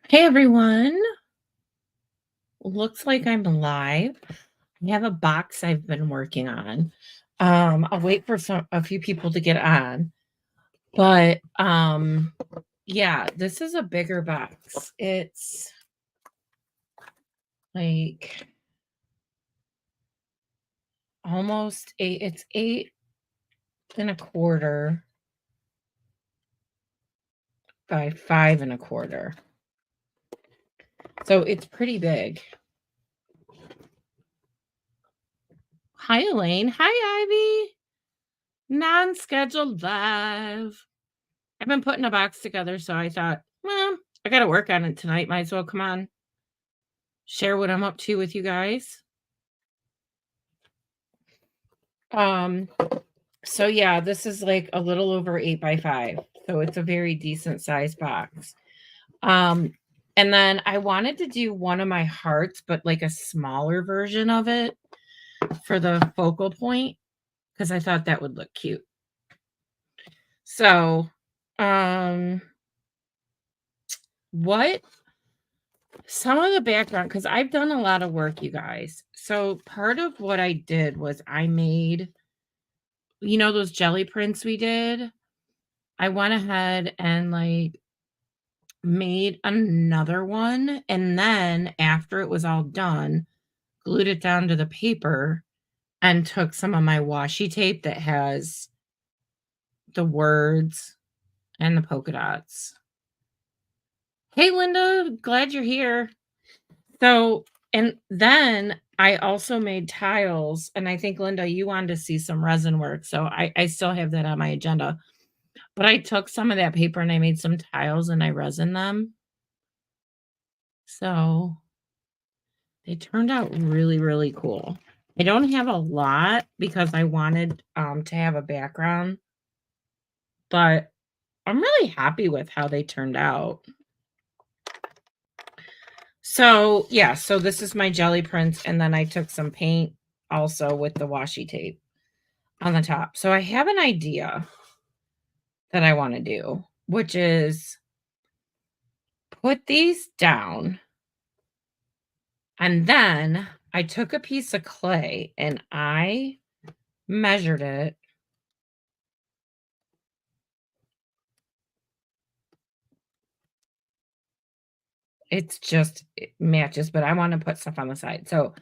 Hey everyone. Looks like I'm live. I have a box I've been working on. I'll wait for a few people to get on. But yeah, this is a bigger box. It's like almost it's 8.25 by 5.25. So it's pretty big. Hi Elaine. Hi Ivy. Non-scheduled live. I've been putting a box together, so I thought, well, I got to work on it tonight. Might as well come on, share what I'm up to with you guys. So yeah, this is like a little over 8 by 5. So it's a very decent sized box. And then I wanted to do one of my hearts, but like a smaller version of it for the focal point, because I thought that would look cute. So, what some of the background, because I've done a lot of work, you guys. So part of what I did was I made, those jelly prints we did. I went ahead and like made another one. And then after it was all done, glued it down to the paper and took some of my washi tape that has the words and the polka dots. Hey, Linda, glad you're here. So, and then I also made tiles, and I think, Linda, you wanted to see some resin work. So I still have that on my agenda. But I took some of that paper and I made some tiles and I resin them. So they turned out really, really cool. I don't have a lot because I wanted to have a background, but I'm really happy with how they turned out. So yeah, so this is my jelly prints, and then I took some paint also with the washi tape on the top. So I have an idea that I want to do, which is put these down, and then I took a piece of clay and I measured it. It matches, but I want to put stuff on the side. So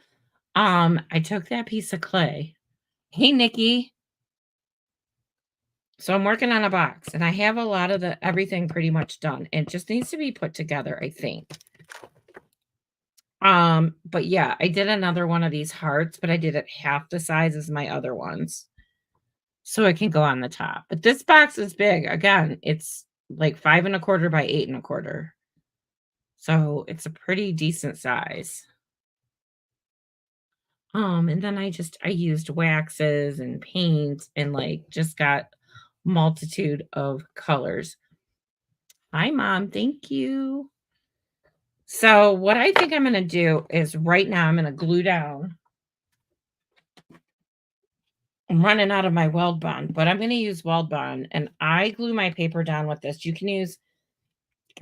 I took that piece of clay. Hey Nikki. So I'm working on a box and I have a lot of everything pretty much done. It just needs to be put together, I think. But yeah, I did another one of these hearts, but I did it half the size as my other ones. So it can go on the top. But this box is big. Again, it's like 5.25 by 8.25. So it's a pretty decent size. And then I used waxes and paint and like just got multitude of colors. Hi, Mom. Thank you. So what I think I'm going to do is right now I'm going to glue down. I'm running out of my Weld Bond, but I'm going to use Weld Bond, and I glue my paper down with this. You can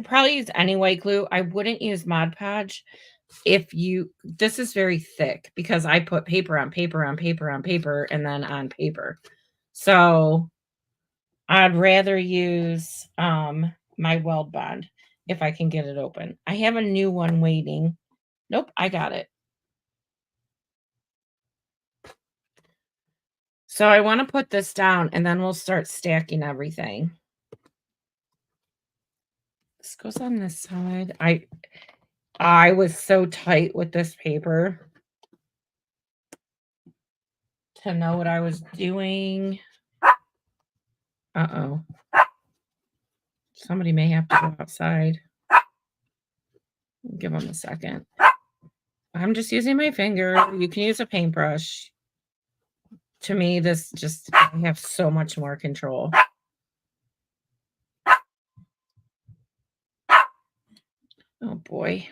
probably use any white glue. I wouldn't use Mod Podge this is very thick because I put paper on paper on paper on paper and then on paper. So I'd rather use my Weld Bond if I can get it open. I have a new one waiting. Nope, I got it. So I want to put this down and then we'll start stacking everything. This goes on this side. I was so tight with this paper to know what I was doing. Uh-oh. Somebody may have to go outside. Give them a second. I'm just using my finger. You can use a paintbrush. To me, this just, I have so much more control. Oh boy.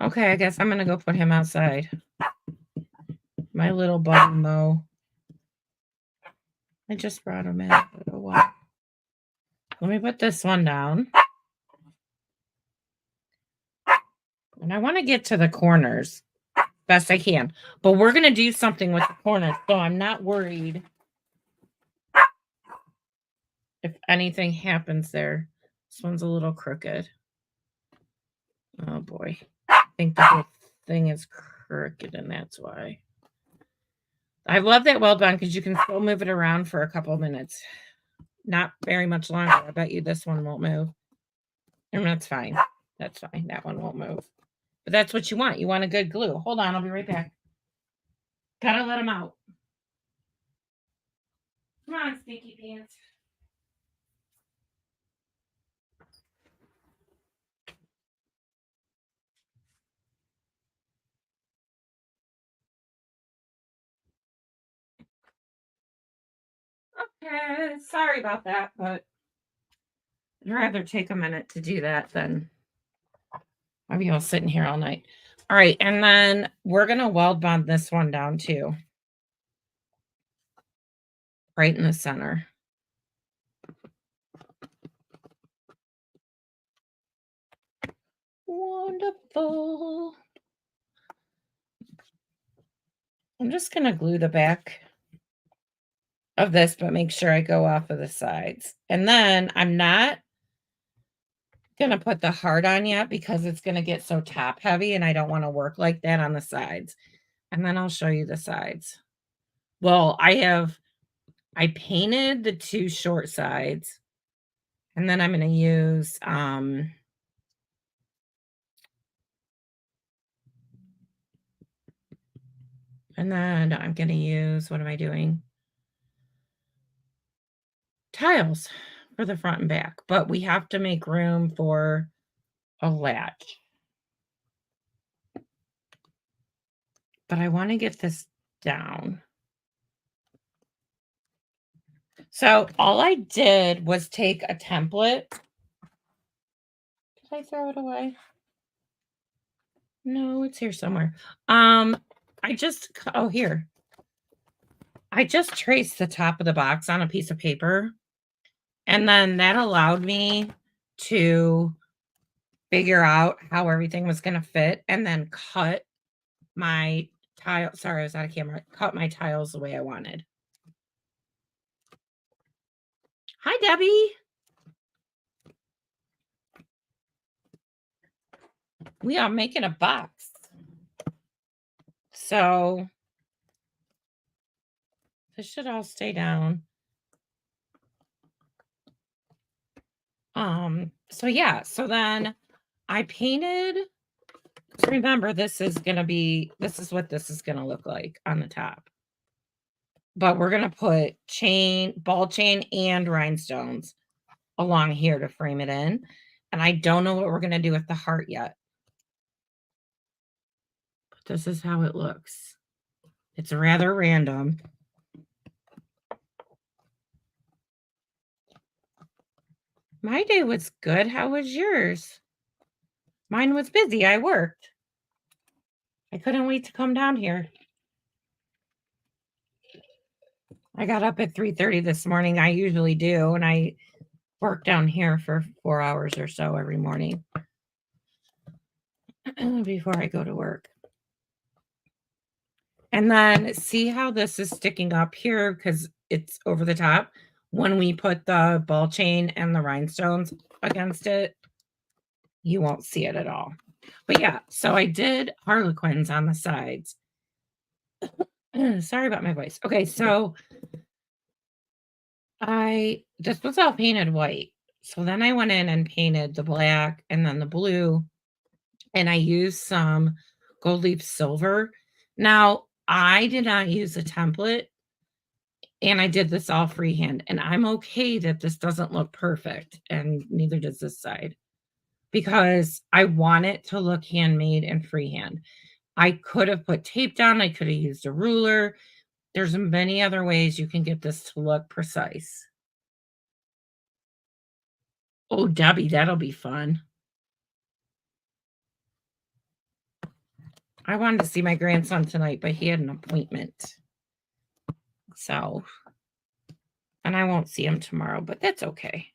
Okay, I guess I'm gonna go put him outside. My little buddy Mo. I just brought him in. Oh, wow. Let me put this one down. And I want to get to the corners best I can. But we're going to do something with the corners, so I'm not worried if anything happens there. This one's a little crooked. Oh, boy. I think the whole thing is crooked, and that's why. I love that weld bond because you can still move it around for a couple minutes. Not very much longer. I bet you this one won't move. And that's fine. That's fine. That one won't move. But that's what you want. You want a good glue. Hold on. I'll be right back. Gotta let him out. Come on, stinky pants. Okay, sorry about that, but I'd rather take a minute to do that than maybe I'll sit in here all night. All right, and then we're gonna weld bond this one down too. Right in the center. Wonderful. I'm just gonna glue the back of this, but make sure I go off of the sides. And then I'm not gonna put the heart on yet because it's gonna get so top heavy and I don't want to work like that on the sides. And then I'll show you the sides. Well, I painted the two short sides, and then I'm gonna use and then I'm gonna use, what am I doing? Tiles for the front and back, but we have to make room for a latch. But I want to get this down. So all I did was take a template. Did I throw it away? No, it's here somewhere. Here. I just traced the top of the box on a piece of paper. And then that allowed me to figure out how everything was going to fit and then cut my tile. Sorry, I was out of camera. Cut my tiles the way I wanted. Hi, Debbie. We are making a box. So this should all stay down. So yeah, so then I painted. Remember, this is what this is gonna look like on the top. But we're gonna put ball chain and rhinestones along here to frame it in. And I don't know what we're gonna do with the heart yet. But this is how it looks. It's rather random. My day was good. How was yours? Mine was busy. I worked. I couldn't wait to come down here. I got up at 3:30 this morning. I usually do, and I work down here for 4 hours or so every morning before I go to work. And then see how this is sticking up here because it's over the top. When we put the ball chain and the rhinestones against it, you won't see it at all. But yeah, so I did harlequins on the sides. Sorry about my voice. Okay, so this was all painted white. So then I went in and painted the black and then the blue, and I used some gold leaf silver. Now, I did not use a template, and I did this all freehand, and I'm okay that this doesn't look perfect, and neither does this side. because I want it to look handmade and freehand. I could have put tape down, I could have used a ruler. There's many other ways you can get this to look precise. Oh, Debbie, that'll be fun. I wanted to see my grandson tonight, but he had an appointment. So, and I won't see him tomorrow, but that's okay.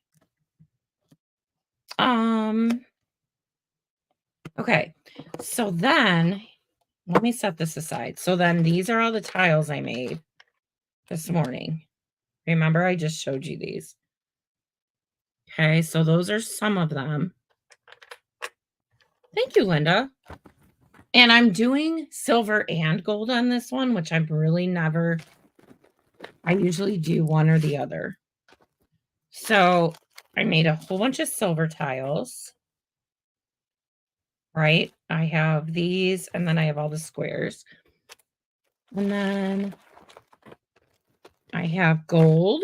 Okay. So then let me set this aside. So then these are all the tiles I made this morning. Remember, I just showed you these. Okay, so those are some of them. Thank you, Linda. And I'm doing silver and gold on this one, which I'm really never, I usually do one or the other. So I made a whole bunch of silver tiles, right? I have these, and then I have all the squares. And then I have gold.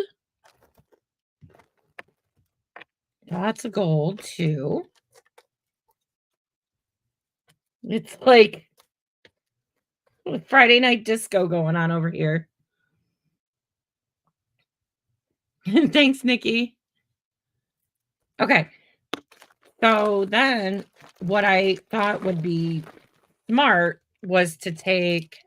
Lots of gold, too. It's like Friday night disco going on over here. Thanks, Nikki. Okay. So then what I thought would be smart was to take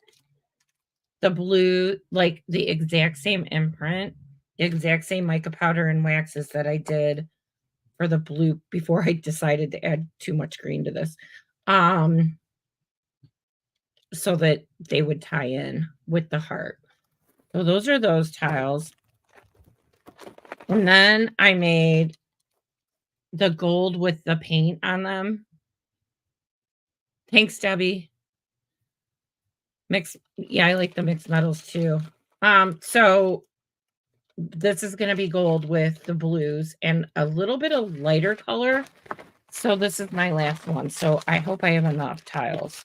the blue, like the exact same imprint, the exact same mica powder and waxes that I did for the blue before I decided to add too much green to this. So that they would tie in with the heart. So those are those tiles. And then I made the gold with the paint on them. Thanks, Debbie. Yeah, I like the mixed metals too. So this is going to be gold with the blues and a little bit of lighter color. So this is my last one. So I hope I have enough tiles.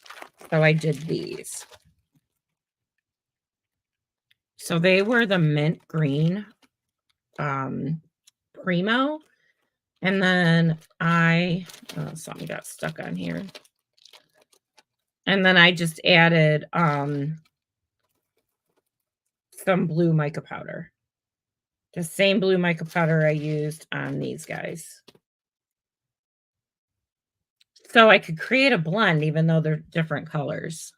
So I did these. So they were the mint green Primo. And then something got stuck on here. And then I just added some blue mica powder. The same blue mica powder I used on these guys. So I could create a blend even though they're different colors.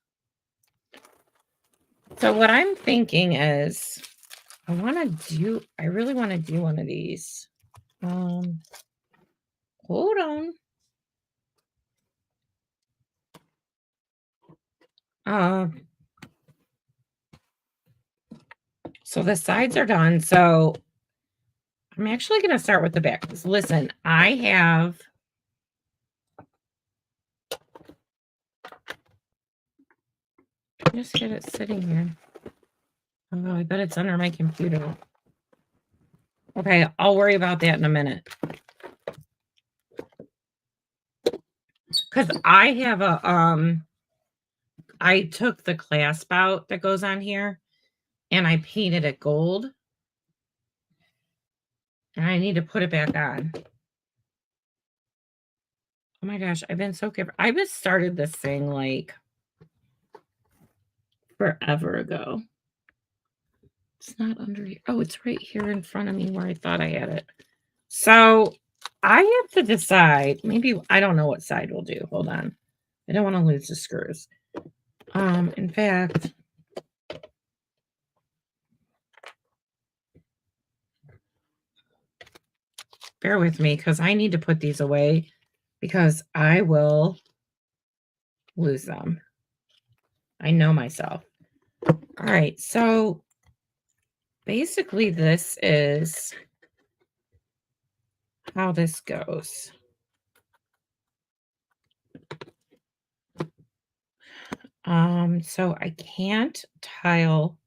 So what I'm thinking is I really want to do one of these. Hold on. So the sides are done. So I'm actually going to start with the back. Listen, I have just get it sitting here. Oh, I bet it's under my computer. Okay, I'll worry about that in a minute. Because I have I took the clasp out that goes on here and I painted it gold. And I need to put it back on. Oh my gosh, I've been so careful. I just started this thing like forever ago. It's not under here. Oh, it's right here in front of me where I thought I had it. So I have to decide. Maybe I don't know what side we'll do. Hold on. I don't want to lose the screws. In fact, bear with me because I need to put these away because I will lose them. I know myself. All right. So basically this is how this goes. So I can't tile.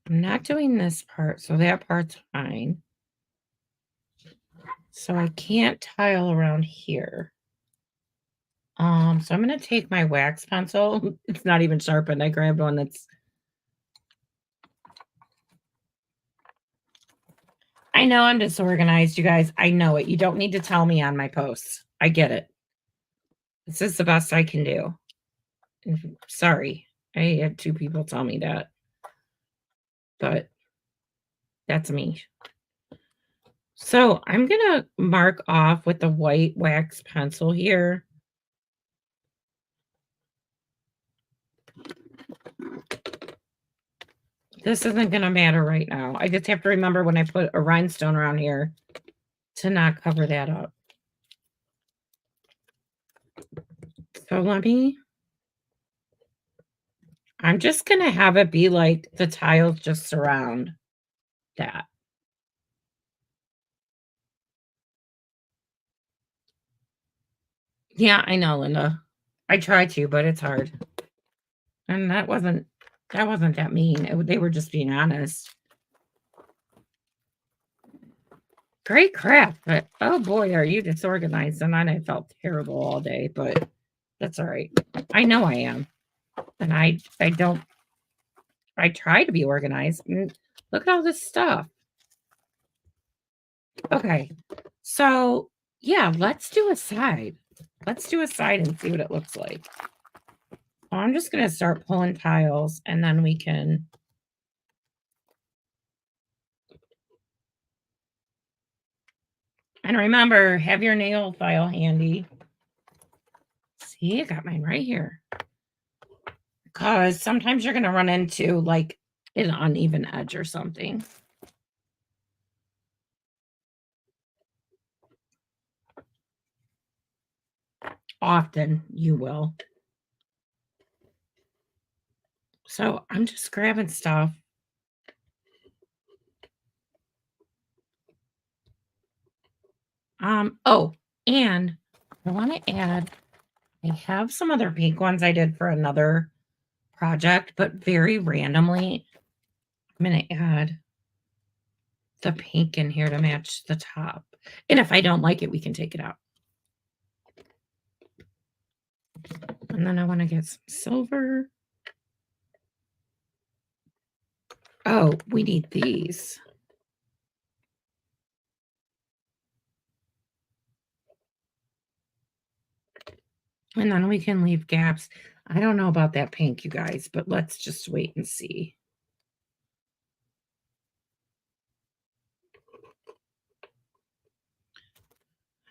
I'm not doing this part, so that part's fine. So I can't tile around here. So I'm going to take my wax pencil. It's not even sharpened. I grabbed one that's... I know I'm disorganized, you guys. I know it. You don't need to tell me on my posts. I get it. This is the best I can do. Sorry. I had 2 people tell me that. But that's me. So I'm going to mark off with the white wax pencil here. This isn't going to matter right now. I just have to remember when I put a rhinestone around here to not cover that up. So I'm just going to have it be like the tiles just surround that. Yeah, I know, Linda. I try to, but it's hard. And that wasn't that mean. They were just being honest. Great crap, but oh boy, are you disorganized. And then I felt terrible all day, but that's all right. I know I am. And I try to be organized. Look at all this stuff. Okay. So yeah, let's do a side. Let's do a side and see what it looks like. I'm just going to start pulling tiles and then we can. And remember, have your nail file handy. See, I got mine right here. Because sometimes you're going to run into like an uneven edge or something. Often you will. So I'm just grabbing stuff. Oh, and I want to add, I have some other pink ones I did for another project, but very randomly, I'm going to add the pink in here to match the top. And if I don't like it, we can take it out. And then I want to get some silver. Oh, we need these. And then we can leave gaps. I don't know about that pink, you guys, but let's just wait and see.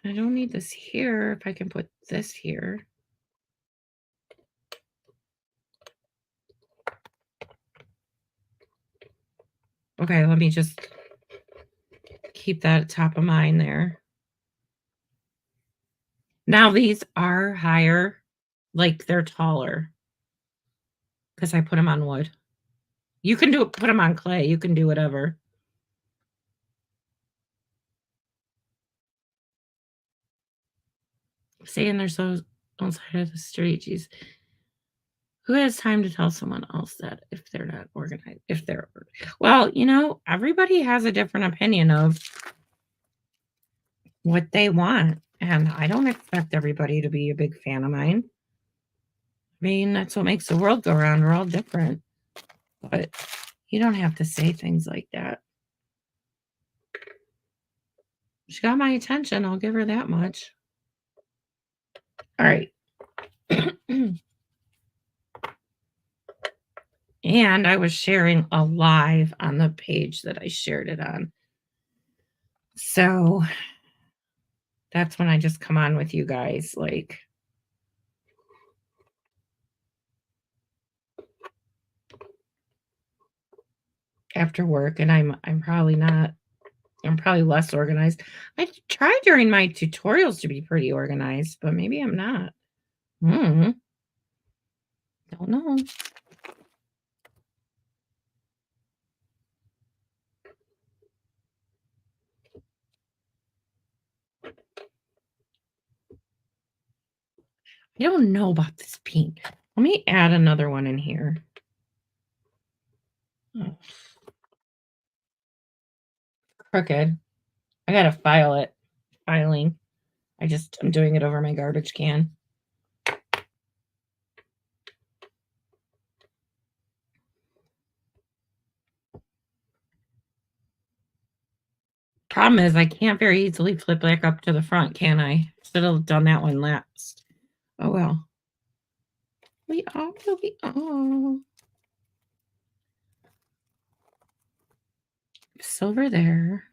I don't need this here. If I can put this here. Okay, let me just keep that at top of mind there. Now these are higher, like they're taller because I put them on wood. You can put them on clay. You can do whatever. Saying they're so on side of the street. Geez. Who has time to tell someone else that if they're not organized? Well, everybody has a different opinion of what they want. And I don't expect everybody to be a big fan of mine. I mean, that's what makes the world go around. We're all different. But you don't have to say things like that. She got my attention. I'll give her that much. All right. And I was sharing a live on the page that I shared it on. So that's when I just come on with you guys, like after work, and I'm probably less organized. I try during my tutorials to be pretty organized, but maybe I'm not. Don't know. I don't know about this pink. Let me add another one in here. Oh. Crooked. I gotta file it. Filing. I'm doing it over my garbage can. Problem is I can't very easily flip back up to the front, can I? Should have done that one last. Oh well. We are. Silver there.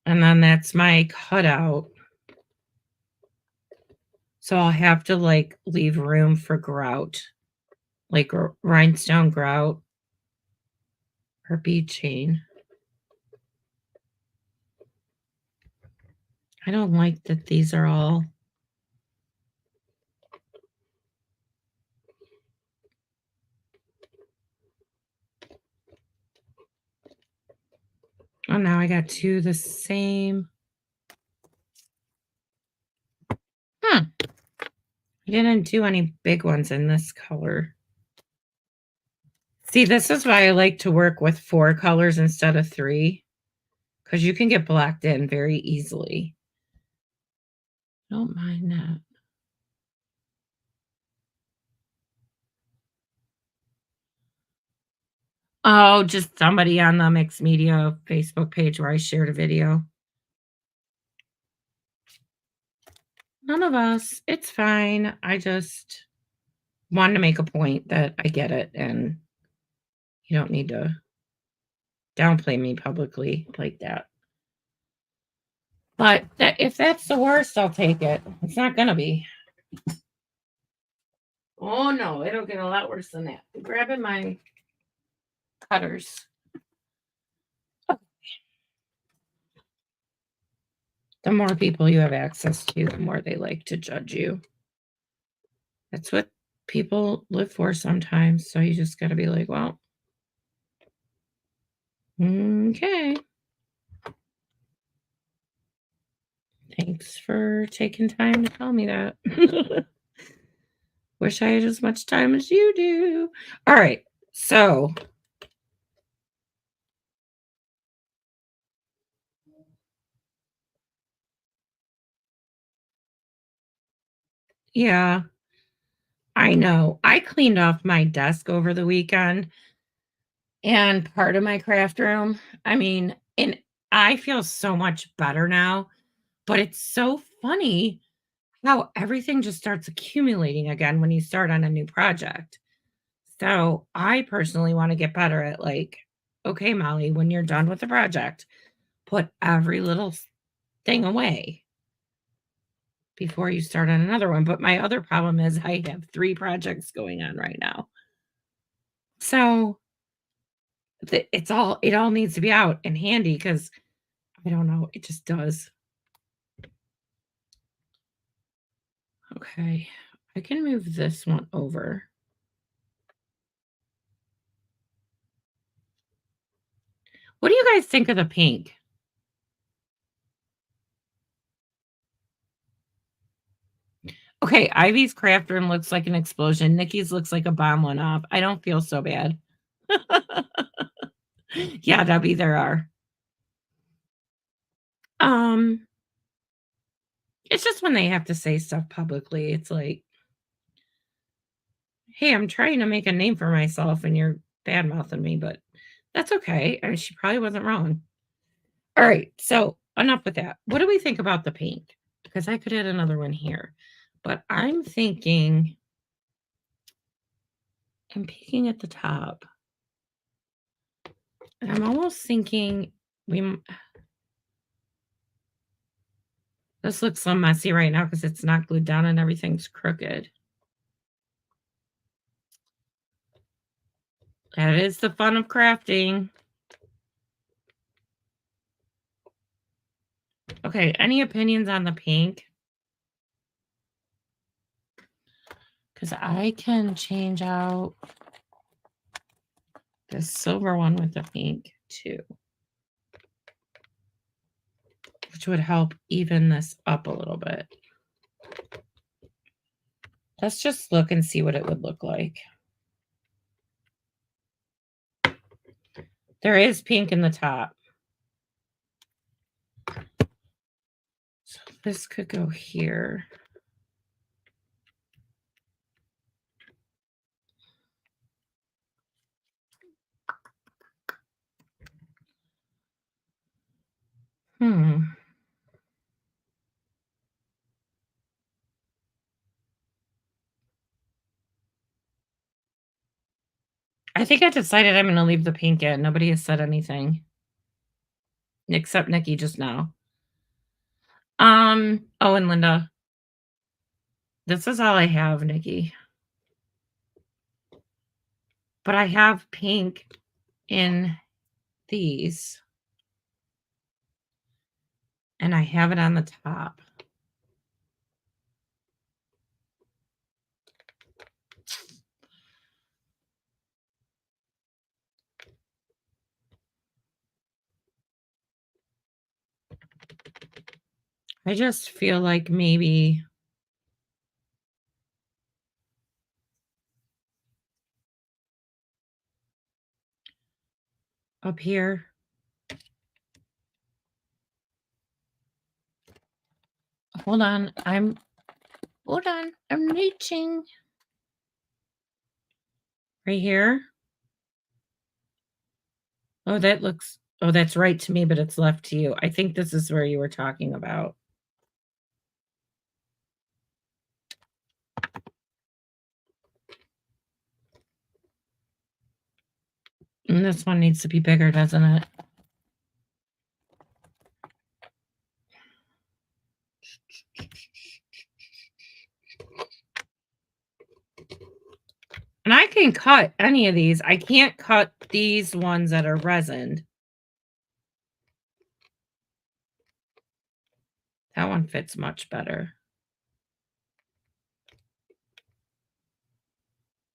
And then that's my cutout. So I'll have to like leave room for grout, like rhinestone grout or bead chain. I don't like that these are all. Oh, now I got two the same. I didn't do any big ones in this color. See, this is why I like to work with 4 colors instead of 3, because you can get blacked in very easily. Don't mind that. Oh, just somebody on the Mixed Media Facebook page where I shared a video. None of us. It's fine. I just wanted to make a point that I get it, and you don't need to downplay me publicly like that. But if that's the worst, I'll take it. It's not gonna be. Oh no, it'll get a lot worse than that. I'm grabbing my cutters. The more people you have access to, the more they like to judge you. That's what people live for sometimes. So you just got to be like, well, okay. Thanks for taking time to tell me that. Wish I had as much time as you do. All right. So yeah, I know. I cleaned off my desk over the weekend and part of my craft room. I mean, and I feel so much better now, but it's so funny how everything just starts accumulating again when you start on a new project. So I personally want to get better at like, okay, Molly, when you're done with the project, put every little thing away before you start on another one. But my other problem is I have 3 projects going on right now. So it all needs to be out and handy because I don't know, it just does. Okay, I can move this one over. What do you guys think of the pink? Okay, Ivy's craft room looks like an explosion. Nikki's looks like a bomb went off. I don't feel so bad. Yeah, Debbie, there are. Um, it's just when they have to say stuff publicly, it's like, hey, I'm trying to make a name for myself and you're bad mouthing me, but that's okay. I mean, she probably wasn't wrong. All right, so enough with that. What do we think about the pink? Because I could add another one here, but I'm thinking I'm peeking at the top. And I'm almost thinking this looks so messy right now because it's not glued down and everything's crooked. That is the fun of crafting. Okay, any opinions on the pink? Because I can change out the silver one with the pink too, which would help even this up a little bit. Let's just look and see what it would look like. There is pink in the top. So this could go here. I think I decided I'm gonna leave the pink in. Nobody has said anything except Nikki just now. Oh, and Linda. This is all I have, Nikki. But I have pink in these, and I have it on the top. I just feel like maybe up here. Hold on. I'm reaching. Right here. Oh, that's right to me, but it's left to you. I think this is where you were talking about. And this one needs to be bigger, doesn't it? And I can cut any of these. I can't cut these ones that are resined. That one fits much better.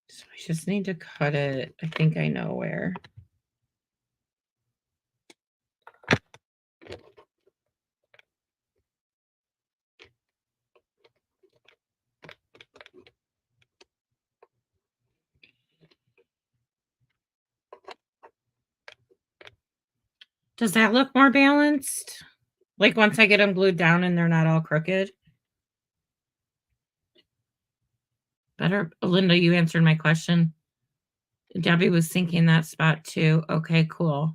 So I just need to cut it. I think I know where. Does that look more balanced? Like once I get them glued down and they're not all crooked? Better? Linda, you answered my question. Debbie was thinking that spot too. Okay, cool.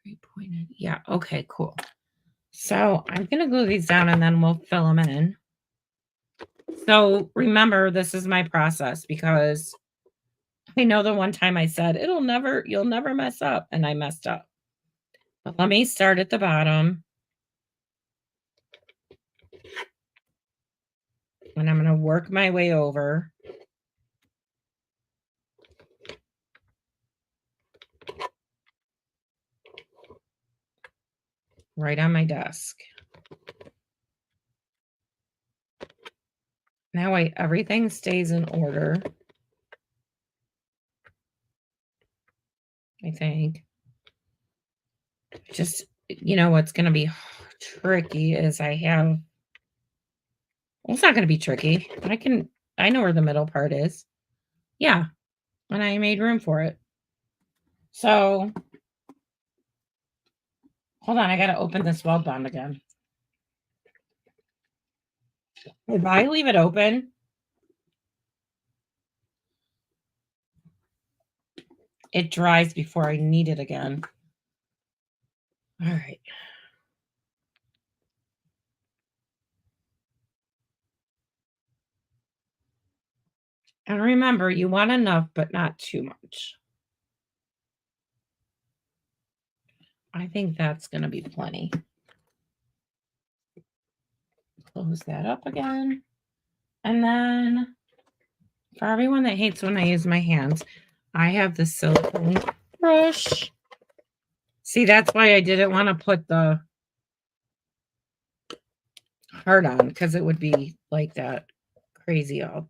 Three-pointed. Yeah, okay, cool. So I'm going to glue these down and then we'll fill them in. So remember, this is my process because I know the one time I said, you'll never mess up. And I messed up. But let me start at the bottom. And I'm going to work my way over. Right on my desk. That way everything stays in order. I think. Just, what's going to be tricky is I have, well, it's not going to be tricky. I know where the middle part is. Yeah. And I made room for it. So, hold on. I got to open this weld bond again. If I leave it open, it dries before I need it again. All right. And remember, you want enough, but not too much. I think that's going to be plenty. Close that up again. And then for everyone that hates when I use my hands, I have the silicone brush. See, that's why I didn't want to put the heart on because it would be like that crazy. I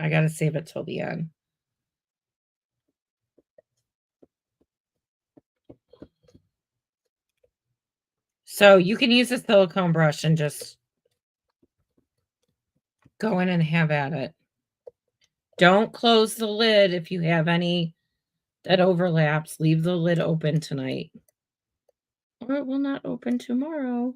got to save it till the end. So you can use a silicone brush and just go in and have at it. Don't close the lid if you have any that overlaps. Leave the lid open tonight. Or it will not open tomorrow.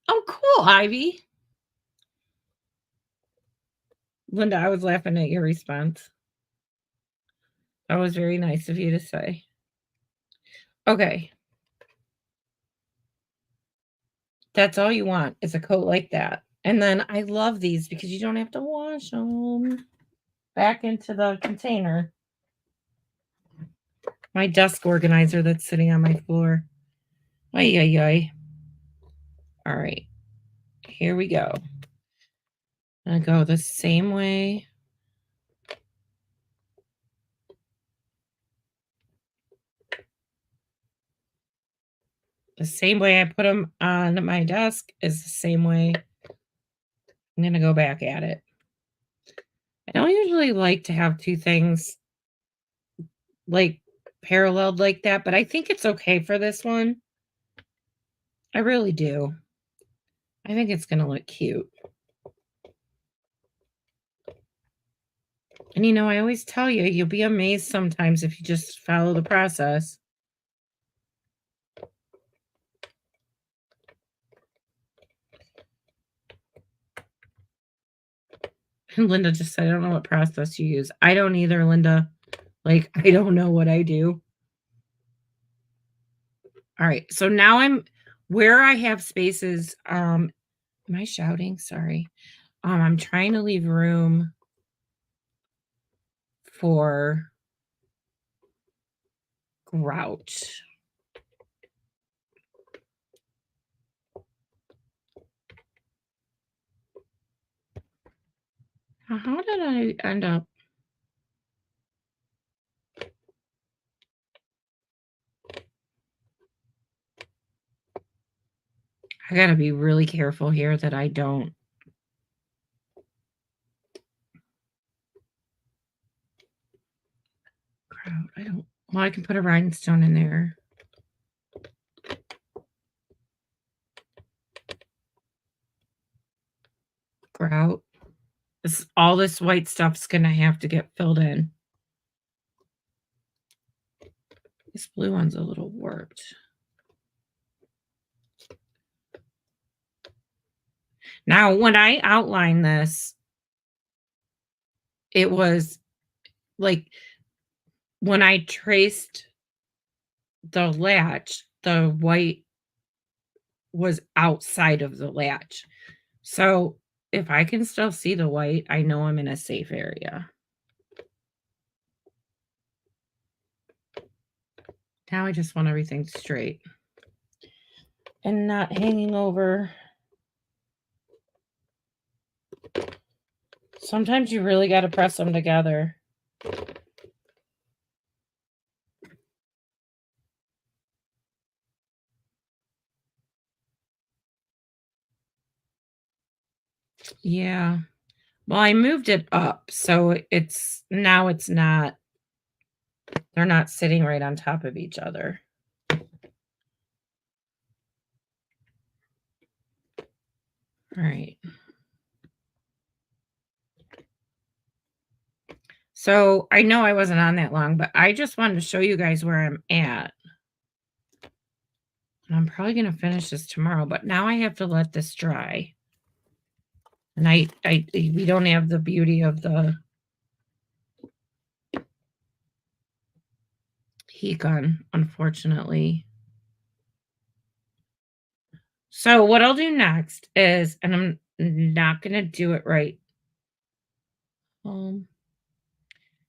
Oh, cool, Ivy. Linda, I was laughing at your response. That was very nice of you to say. Okay. That's all you want is a coat like that. And then I love these because you don't have to wash them. Back into the container. My desk organizer that's sitting on my floor. Ay, ay, ay. All right. Here we go. I go the same way. The same way I put them on my desk is the same way I'm going to go back at it. I don't usually like to have two things like paralleled like that, but I think it's okay for this one. I really do. I think it's going to look cute. And I always tell you, you'll be amazed sometimes if you just follow the process. And Linda just said, I don't know what process you use. I don't either, Linda. Like, I don't know what I do. All right. So now where I have spaces. Am I shouting? Sorry. I'm trying to leave room for grout. How did I end up? I got to be really careful here that I don't. Grout. I don't. Well, I can put a rhinestone in there. Grout. All this white stuff's going to have to get filled in. This blue one's a little warped. Now, when I outlined this, it was like when I traced the latch, the white was outside of the latch. So if I can still see the white, I know I'm in a safe area. Now I just want everything straight and not hanging over. Sometimes you really got to press them together. Yeah. Well, I moved it up, so now it's not, they're not sitting right on top of each other. All right. So I know I wasn't on that long, but I just wanted to show you guys where I'm at. And I'm probably going to finish this tomorrow, but now I have to let this dry. And we don't have the beauty of the heat gun, unfortunately. So what I'll do next is, and I'm not going to do it right.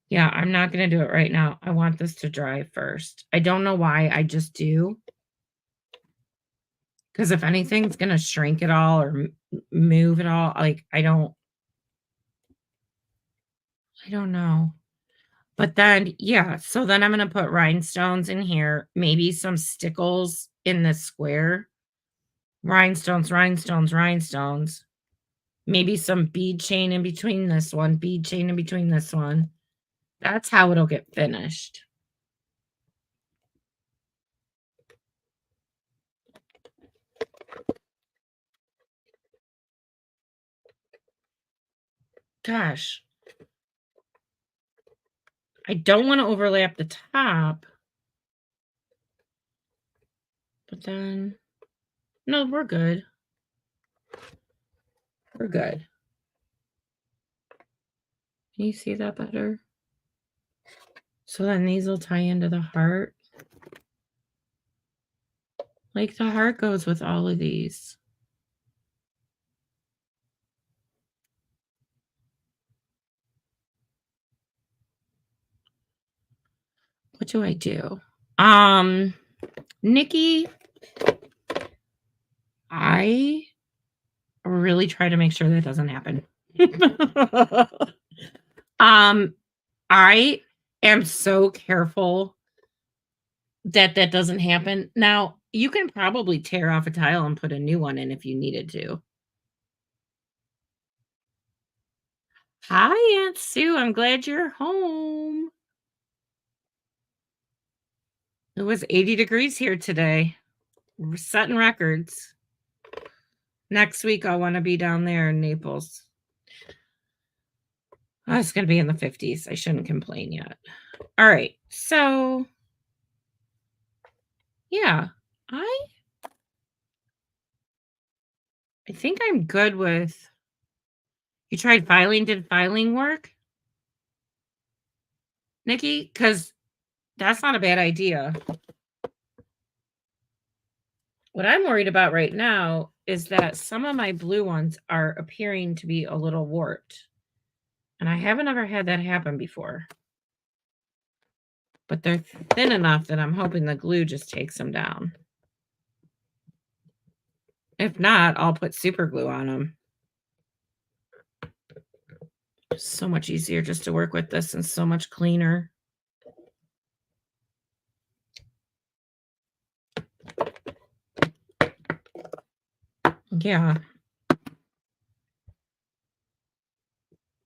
Yeah, I'm not going to do it right now. I want this to dry first. I don't know why. I just do. Because if anything's going to shrink it all or move it all, like I don't know. But then, yeah, so then I'm going to put rhinestones in here, maybe some stickles in the square. Rhinestones, rhinestones, rhinestones. Maybe some bead chain in between this one, bead chain in between this one. That's how it'll get finished. Gosh. I don't want to overlap the top. But then, no, we're good. We're good. Can you see that better? So then these will tie into the heart. Like the heart goes with all of these. What do I do? Nikki, I really try to make sure that doesn't happen. I am so careful that that doesn't happen. Now, you can probably tear off a tile and put a new one in if you needed to. Hi, Aunt Sue. I'm glad you're home. It was 80 degrees here today. We're setting records. Next week, I want to be down there in Naples. Oh, it's going to be in the 50s. I shouldn't complain yet. All right. So, yeah, I think I'm good with. You tried filing? Did filing work, Nikki? Because that's not a bad idea. What I'm worried about right now is that some of my blue ones are appearing to be a little warped. And I haven't ever had that happen before. But they're thin enough that I'm hoping the glue just takes them down. If not, I'll put super glue on them. So much easier just to work with this and so much cleaner. Yeah.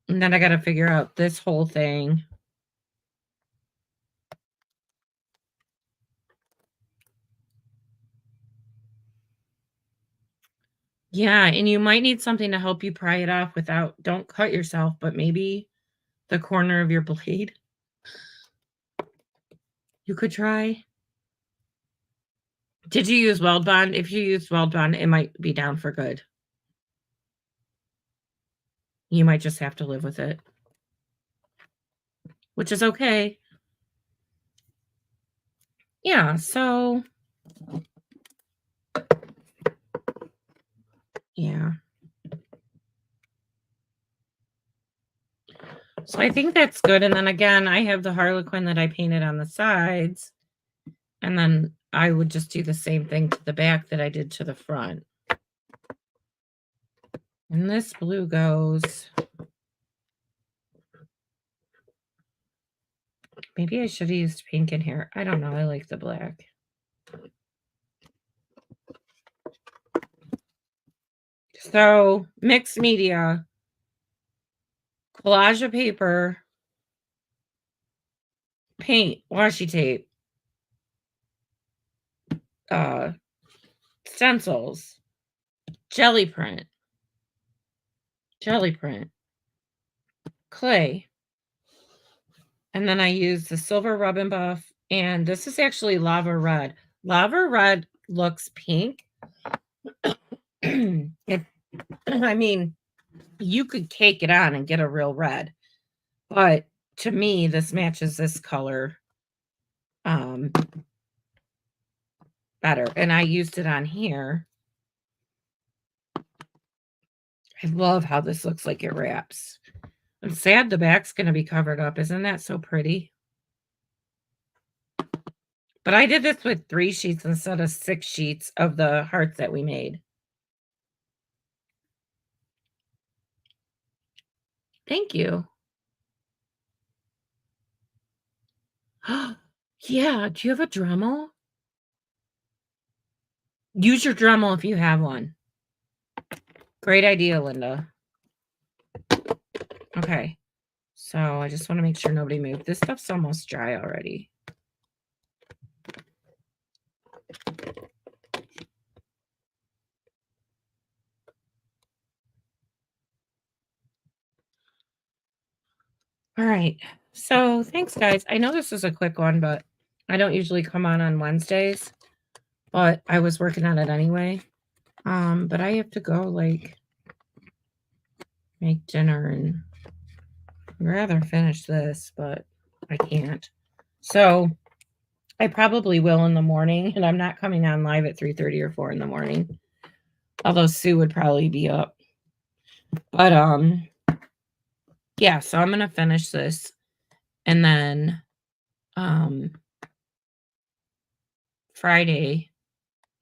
And then I got to figure out this whole thing. Yeah, and you might need something to help you pry it off without, don't cut yourself, but maybe the corner of your blade. You could try. Did you use Weld Bond? If you used Weld Bond, it might be down for good. You might just have to live with it, which is okay. Yeah, so yeah. So I think that's good. And then again, I have the Harlequin that I painted on the sides. And then I would just do the same thing to the back that I did to the front. And this blue goes. Maybe I should have used pink in here. I don't know. I like the black. So mixed media, collage of paper, paint, washi tape, stencils, jelly print, clay. And then I use the silver rub and buff. And this is actually lava red. Lava red looks pink. I mean, you could cake it on and get a real red. But to me, this matches this color better. And I used it on here. I love how this looks like it wraps. I'm sad the back's going to be covered up. Isn't that so pretty? But I did this with 3 sheets instead of 6 sheets of the hearts that we made. Thank you. Yeah. Do you have a Dremel? Use your Dremel if you have one. Great idea, Linda. Okay. So I just want to make sure nobody moved. This stuff's almost dry already. All right. So thanks, guys. I know this is a quick one, but I don't usually come on Wednesdays, but I was working on it anyway. But I have to go like make dinner and I'd rather finish this, but I can't. So I probably will in the morning, and I'm not coming on live at 3:30 or 4 in the morning. Although Sue would probably be up. But yeah, so I'm gonna finish this and then Friday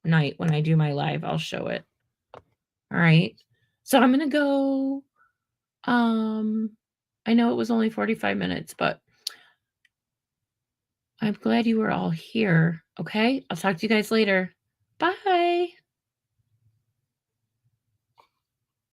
night when I do my live, I'll show it. All right. So I'm gonna go. I know it was only 45 minutes, but I'm glad you were all here. Okay. I'll talk to you guys later. Bye.